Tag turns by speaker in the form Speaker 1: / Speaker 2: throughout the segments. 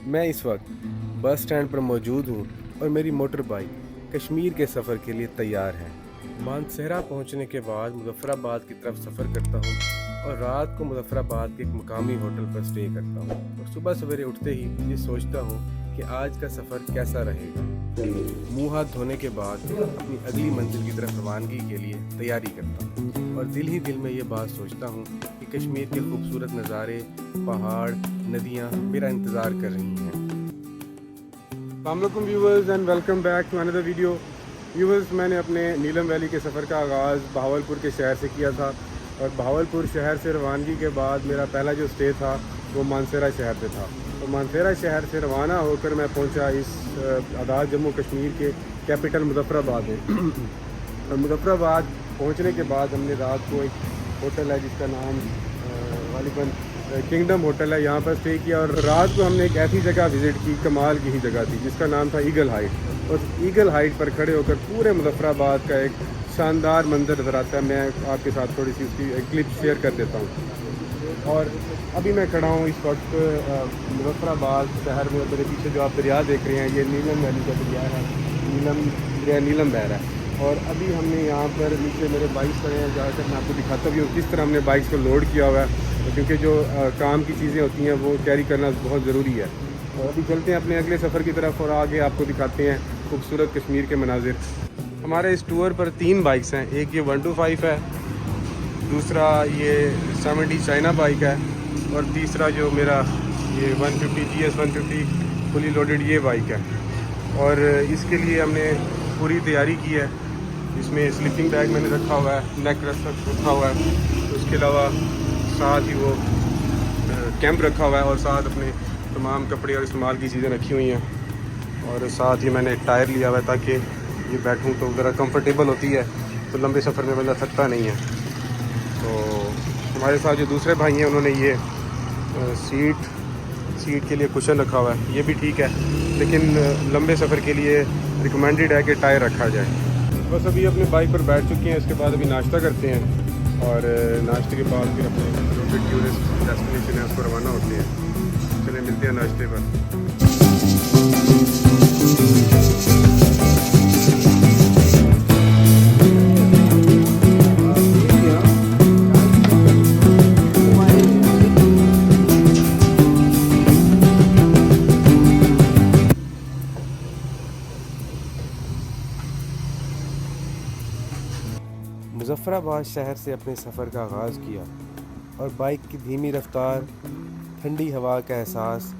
Speaker 1: मैं इस वक्त बस स्टैंड पर मौजूद हूँ और मेरी मोटर बाइक कश्मीर के सफ़र के लिए तैयार है। मानसहरा पहुँचने के बाद मुज़फ़्फ़राबाद की तरफ सफ़र करता हूँ और रात को मुज़फ़्फ़राबाद के एक मुकामी होटल पर स्टे करता हूँ और सुबह सवेरे उठते ही ये सोचता हूँ कि आज का सफ़र कैसा रहेगा। मुँह हाथ धोने के बाद अपनी अगली मंजिल की तरफ रवानगी के लिए तैयारी करता हूँ और दिल ही दिल में ये बात सोचता हूँ कि कश्मीर के खूबसूरत नज़ारे, पहाड़, नदियाँ मेरा इंतज़ार कर रही हैं। अस्सलामुअलैकुम viewers and welcome back to another video. Viewers, मैंने अपने नीलम वैली के सफ़र का आगाज़ बहावलपुर के शहर से किया था और बहावलपुर शहर से रवानगी के बाद मेरा पहला जो स्टे था वो मानसहरा शहर पे था। तो मानसहरा शहर से रवाना होकर मैं पहुंचा इस आज़ाद जम्मू कश्मीर के कैपिटल मुज़फ़्फ़राबाद में। और मुज़फ़्फ़राबाद पहुंचने के बाद हमने रात को एक होटल है जिसका नाम गालिबन किंगडम होटल है, यहाँ पर स्टे किया और रात को हमने एक ऐसी जगह विज़िट की, कमाल की ही जगह थी जिसका नाम था ईगल हाइट। और ईगल हाइट पर खड़े होकर पूरे मुज़फ़्फ़राबाद का एक शानदार मंजर नज़र आता है। मैं आपके साथ थोड़ी सी उसकी एक क्लिप शेयर कर देता हूँ। और अभी मैं खड़ा हूँ इस वक्त मुज़फ़्फ़राबाद शहर में। मेरे पीछे जो आप दरिया देख रहे हैं ये नीलम वैली का दरिया है, नीलम बह रहा है। और अभी हमने यहाँ पर नीचे मेरे बाइक्स खड़े हैं, ज़्यादातर मैं आपको दिखाता भी हूँ किस तरह हमने बाइक्स को लोड किया हुआ है, क्योंकि जो काम की चीज़ें होती हैं वो कैरी करना बहुत ज़रूरी है। और अभी चलते हैं अपने अगले सफ़र की तरफ और आगे आपको दिखाते हैं खूबसूरत कश्मीर के मनाजिर। हमारे इस टूर पर 3 बाइक्स हैं, एक ये 125 है, दूसरा ये 70 चाइना बाइक है और तीसरा जो मेरा ये 150 GS 150 फुली लोडेड ये बाइक है। और इसके लिए हमने पूरी तैयारी की है। इसमें स्लीपिंग बैग मैंने रखा हुआ है, नेक रेस्ट रखा हुआ है, उसके अलावा साथ ही वो कैंप रखा हुआ है और साथ अपने तमाम कपड़े और इस्तेमाल की चीज़ें रखी हुई हैं। और साथ ही मैंने टायर लिया हुआ है ताकि ये बैठूं तो ज़रा कंफर्टेबल होती है, तो लंबे सफ़र में बंदा थकता नहीं है। तो हमारे साथ जो दूसरे भाई हैं उन्होंने ये सीट के लिए कुशन रखा हुआ है, ये भी ठीक है, लेकिन लंबे सफ़र के लिए रिकमेंडेड है कि टायर रखा जाए। बस अभी अपने बाइक पर बैठ चुके हैं, इसके बाद अभी नाश्ता करते हैं और नाश्ते के बाद फिर अपने जो भी टूरिस्ट डेस्टिनेशन है उसको रवाना होते हैं। चलिए मिलते हैं नाश्ते पर। मुज़फ़्फ़राबाद शहर से अपने सफ़र का आगाज़ किया और बाइक की धीमी रफ़्तार, ठंडी हवा का एहसास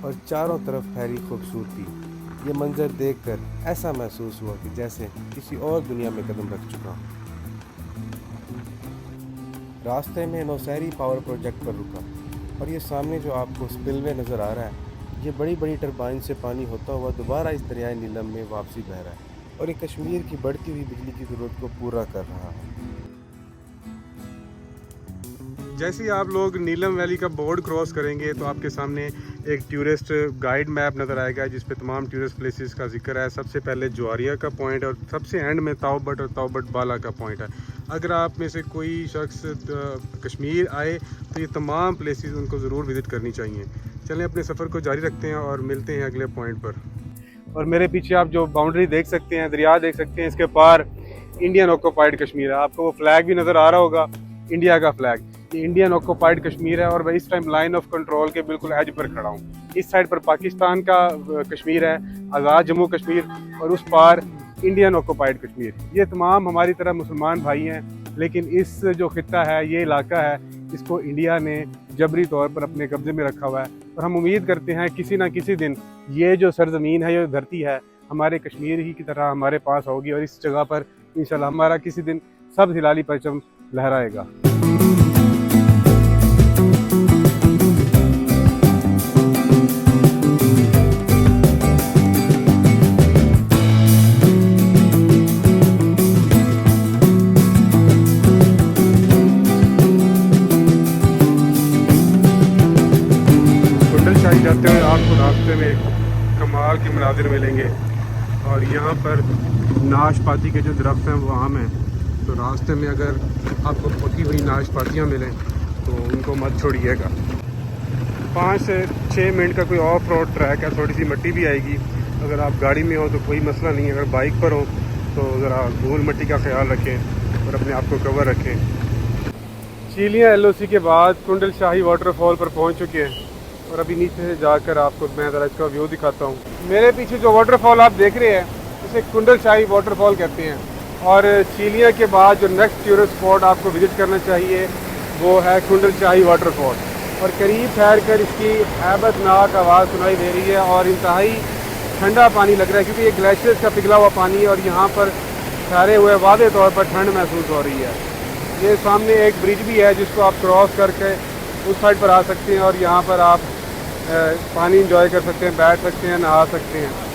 Speaker 1: और चारों तरफ फैली खूबसूरती, ये मंज़र देखकर ऐसा महसूस हुआ कि जैसे किसी और दुनिया में कदम रख चुका हूँ। रास्ते में नौशहरी पावर प्रोजेक्ट पर रुका और ये सामने जो आपको स्पिलवे नज़र आ रहा है, ये बड़ी बड़ी टरबाइन से पानी होता हुआ दोबारा इस दरियाए नीलम में वापसी बह रहा है और ये कश्मीर की बढ़ती हुई बिजली की ज़रूरत को पूरा कर रहा है। जैसे ही आप लोग नीलम वैली का बोर्ड क्रॉस करेंगे तो आपके सामने एक टूरिस्ट गाइड मैप नज़र आएगा जिस पे तमाम टूरिस्ट प्लेसेस का जिक्र है। सबसे पहले ज्वारिया का पॉइंट और सबसे एंड में ताओबट और ताओबट बाला का पॉइंट है। अगर आप में से कोई शख्स कश्मीर आए तो ये तमाम प्लेसेस उनको ज़रूर विज़िट करनी चाहिए। चलें अपने सफ़र को जारी रखते हैं और मिलते हैं अगले पॉइंट पर। और मेरे पीछे आप जो बाउंड्री देख सकते हैं, दरिया देख सकते हैं, इसके पार इंडियन ऑक्यूपाइड कश्मीर है। आपको वो फ्लैग भी नज़र आ रहा होगा, इंडिया का फ्लैग। ये इंडियन ऑक्यूपाइड कश्मीर है और मैं इस टाइम लाइन ऑफ कंट्रोल के बिल्कुल एज पर खड़ा हूँ। इस साइड पर पाकिस्तान का कश्मीर है, आज़ाद जम्मू कश्मीर, और उस पार इंडियन ऑक्यूपाइड कश्मीर। ये तमाम हमारी तरह मुसलमान भाई हैं, लेकिन इस जो खित्ता है, ये इलाका है, इसको इंडिया ने जबरी तौर पर अपने कब्जे में रखा हुआ है। और हम उम्मीद करते हैं किसी ना किसी दिन ये जो सरजमीन है, ये धरती है, हमारे कश्मीर ही की तरह हमारे पास होगी और इस जगह पर इंशाल्लाह हमारा किसी दिन सब हिलाली परचम लहराएगा। जाते हुए आपको रास्ते में कमाल के मनाजिर मिलेंगे और यहाँ पर नाशपाती के जो दरख्त हैं वो आम हैं। तो रास्ते में अगर आपको पकी हुई नाशपातियाँ मिलें तो उनको मत छोड़िएगा। 5 से 6 मिनट का कोई ऑफ रोड ट्रैक है, थोड़ी सी मिट्टी भी आएगी। अगर आप गाड़ी में हो तो कोई मसला नहीं है, अगर बाइक पर हो तो ज़रा धूल मिट्टी का ख्याल रखें और अपने आप को कवर रखें। चीलियाँ LOC के बाद कुंडल शाही वाटरफॉल पर पहुंच चुके हैं और अभी नीचे से जाकर आपको मैं ज़रा इसका व्यू दिखाता हूँ। मेरे पीछे जो वाटरफॉल आप देख रहे हैं इसे कुंडल शाही वाटरफॉल कहते हैं। और चीलियाँ के बाद जो नेक्स्ट टूरिस्ट स्पॉट आपको विज़िट करना चाहिए वो है कुंडल शाही वाटरफॉल। और करीब ठहर कर इसकी हैबतनाक आवाज़ सुनाई दे रही है और इंतहाई ठंडा पानी लग रहा है, क्योंकि ये ग्लेशियर्स का पिघला हुआ पानी है और यहाँ पर ठहरे हुए वादे तौर पर ठंड महसूस हो रही है। ये सामने एक ब्रिज भी है जिसको आप क्रॉस करके उस साइड पर आ सकते हैं और यहाँ पर आप पानी इंजॉय कर सकते हैं, बैठ सकते हैं, नहा सकते हैं।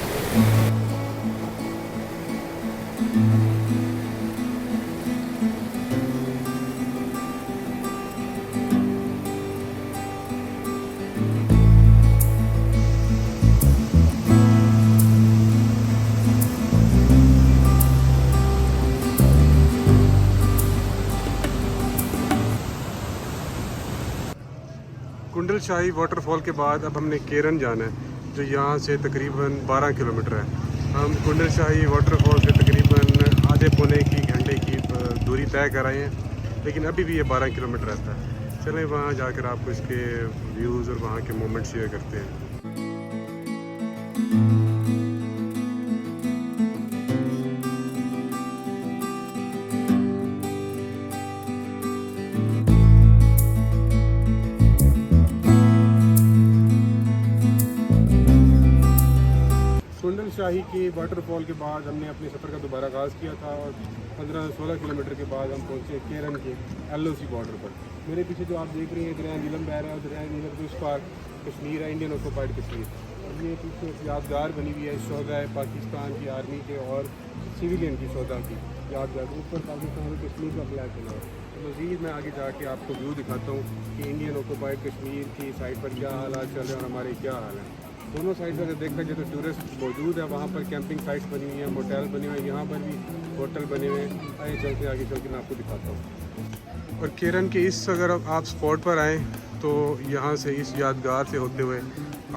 Speaker 1: कुंडल शाही वाटरफॉल के बाद अब हमने केरन जाना है, जो यहाँ से तकरीबन 12 किलोमीटर है। हम कुंडल शाही वाटरफॉल से तकरीबन आधे पौने की घंटे की दूरी तय कर आए हैं, लेकिन अभी भी ये 12 किलोमीटर रहता है। चलें वहाँ जाकर आपको इसके व्यूज़ और वहाँ के मोमेंट शेयर करते हैं। कुंडल शाही के वाटरफॉल के बाद हमने अपने सफ़र का दोबारा आगाज़ किया था और 15-16 किलोमीटर के बाद हम पहुँचे केरन के LOC बॉर्डर पर। मेरे पीछे जो आप देख रहे हैं दरिया नीलम बह रहा है और दरिया नीलम के उस पार कश्मीर है, इंडियन ऑक्यूपाइड कश्मीर। और ये पीछे यादगार बनी हुई है, शोधा है पाकिस्तान की आर्मी के और सिविलियन की शोधा की यादगार। ऊपर पाकिस्तान और कश्मीर का फ्लैग बना है। तो मज़ीद मैं आगे जाके आपको व्यू दिखाता हूँ कि इंडियन ऑक्यूपाइड कश्मीर की साइड पर क्या हालात चल रहे हैं और हमारे क्या हाल हैं। दोनों साइड पर अगर देखा जाए तो टूरिस्ट मौजूद है, वहाँ पर कैंपिंग साइट्स बनी हुई हैं, मोटेल बने हुए हैं, यहाँ पर भी होटल बने हुए हैं। आइए चलते आगे चल के मैं आपको दिखाता हूँ। और केरन के इस अगर आप स्पॉट पर आएँ तो यहाँ से इस यादगार से होते हुए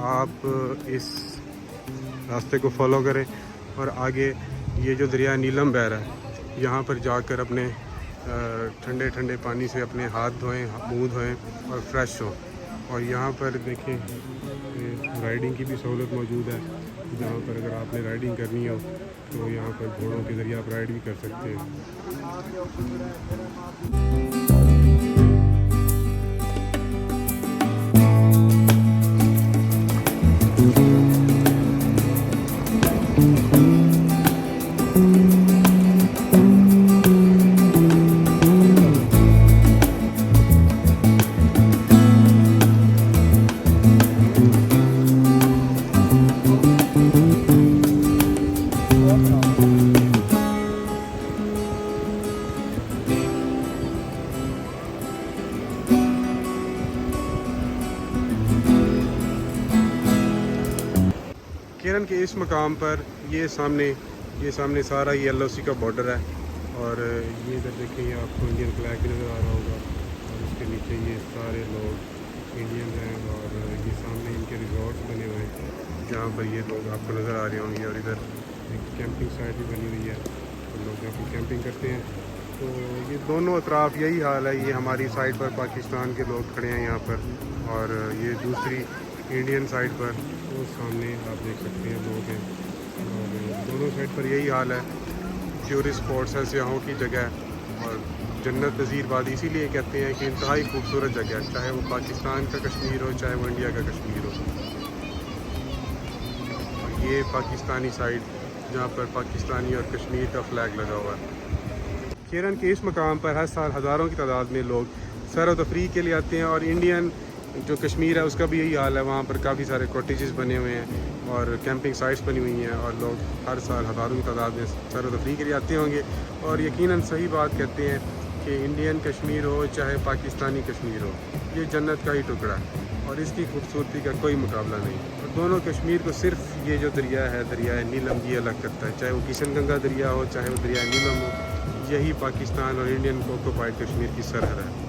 Speaker 1: आप इस रास्ते को फॉलो करें और आगे ये जो दरिया नीलम बह रहा है यहाँ पर जाकर अपने ठंडे ठंडे पानी से अपने हाथ धोएं, मुँह धोएं और फ्रेश हों। और यहाँ पर देखें राइडिंग की भी सहूलत मौजूद है, जहाँ पर अगर आपने राइडिंग करनी हो तो यहाँ पर घोड़ों के ज़रिए आप राइड भी कर सकते हैं। केरन के इस मकाम पर ये सामने सारा ये LOC का बॉर्डर है और ये इधर देखेंगे आपको इंडियन फ्लैग भी नज़र आ रहा होगा और उसके नीचे ये सारे लोग इंडियन हैं और ये सामने इनके रिजॉर्ट्स बने हुए हैं जहाँ पर ये लोग आपको नज़र आ रहे होंगे। और इधर एक कैंपिंग साइट भी बनी हुई है तो लोग यहाँ पर कैंपिंग करते हैं। तो ये दोनों अतराफ यही हाल है। ये हमारी साइड पर पाकिस्तान के लोग खड़े हैं यहाँ पर और ये दूसरी इंडियन साइड पर वो सामने आप देख सकते हैं लोग हैं। और दोनों साइड पर यही हाल है। टूरिस्ट स्पॉट्स है, सियाहों की जगह है और जन्नत नज़ीर वादी इसीलिए कहते हैं कि इंतहाई खूबसूरत जगह है, चाहे वो पाकिस्तान का कश्मीर हो चाहे वो इंडिया का कश्मीर हो। और ये पाकिस्तानी साइड जहाँ पर पाकिस्तानी और कश्मीर का फ्लैग लगा हुआ है। केरन के इस मकाम पर हर साल हज़ारों की तादाद में लोग सैर व तफरीह के लिए आते हैं और इंडियन जो कश्मीर है उसका भी यही हाल है। वहाँ पर काफ़ी सारे कॉटेजेस बने हुए हैं और कैंपिंग साइट्स बनी हुई हैं और लोग हर साल हज़ारों की तादाद में सैर व तफरीह के लिए आते होंगे। और यकीनन सही बात कहते हैं कि इंडियन कश्मीर हो चाहे पाकिस्तानी कश्मीर हो, ये जन्नत का ही टुकड़ा है और इसकी खूबसूरती का कोई मुकाबला नहीं। और दोनों कश्मीर को सिर्फ ये जो दरिया है, दरिया नीलम, ये अलग करता है। चाहे वो किशन गंगा दरिया हो चाहे वो दरिया नीलम हो, यही पाकिस्तान और इंडियन ऑक्यूपाइड कश्मीर की सरहद है।